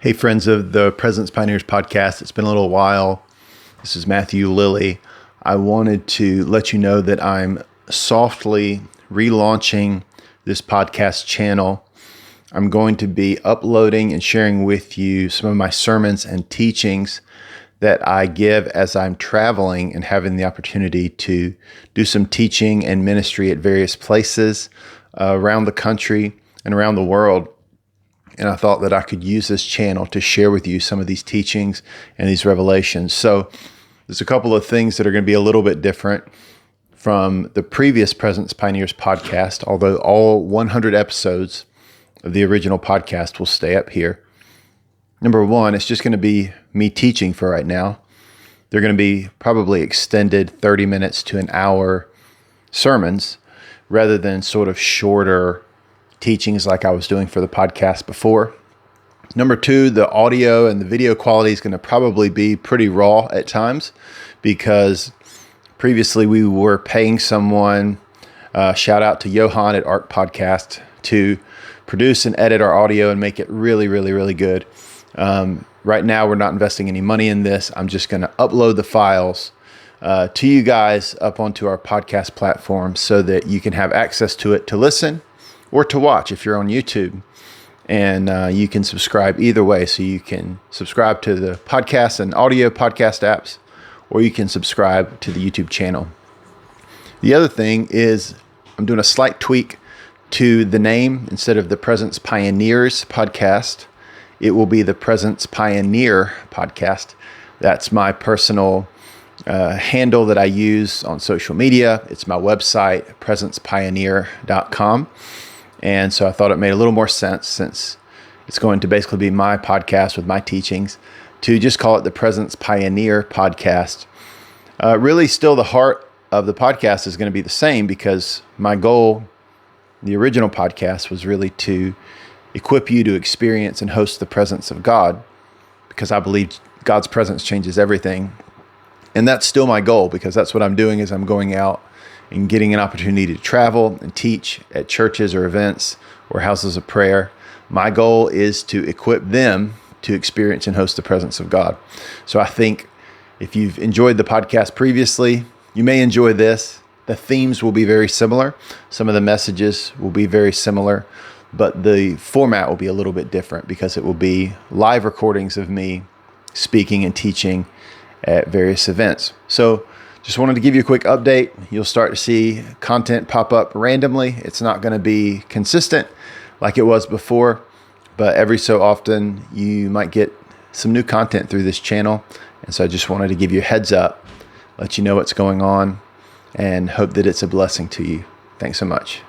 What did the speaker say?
Hey, friends of the Presence Pioneers podcast. It's been a little while. This is Matthew Lilley. I wanted to let you know that I'm softly relaunching this podcast channel. I'm going to be uploading and sharing with you some of my sermons and teachings that I give as I'm traveling and having the opportunity to do some teaching and ministry at various places around the country and around the world. And I thought that I could use this channel to share with you some of these teachings and these revelations. So there's a couple of things that are going to be a little bit different from the previous Presence Pioneers podcast, although all 100 episodes of the original podcast will stay up here. Number one, it's just going to be me teaching for right now. They're going to be probably extended 30 minutes to an hour sermons rather than sort of shorter teachings like I was doing for the podcast before. Number two, the audio and the video quality is going to probably be pretty raw at times because previously we were paying someone, shout out to Johan at Arc Podcast, to produce and edit our audio and make it really, really, really good. Right now, we're not investing any money in this. I'm just going to upload the files to you guys up onto our podcast platform so that you can have access to it to listen or to watch if you're on YouTube. And you can subscribe either way. So you can subscribe to the podcast and audio podcast apps, or you can subscribe to the YouTube channel. The other thing is I'm doing a slight tweak to the name. Instead of the Presence Pioneers podcast, it will be the Presence Pioneer podcast. That's my personal handle that I use on social media. It's my website, presencepioneer.com. And so I thought it made a little more sense, since it's going to basically be my podcast with my teachings, to just call it the Presence Pioneer podcast. Really, still the heart of the podcast is going to be the same, because my goal, the original podcast, was really to equip you to experience and host the presence of God, because I believe God's presence changes everything. And that's still my goal, because that's what I'm doing is I'm going out and getting an opportunity to travel and teach at churches or events or houses of prayer. My goal is to equip them to experience and host the presence of God. So I think if you've enjoyed the podcast previously, you may enjoy this. The themes will be very similar. Some of the messages will be very similar, but the format will be a little bit different because it will be live recordings of me speaking and teaching at various events. So just wanted to give you a quick update. You'll start to see content pop up randomly. It's not going to be consistent like it was before, but every so often you might get some new content through this channel. And so I just wanted to give you a heads up, let you know what's going on, and hope that it's a blessing to you. Thanks so much.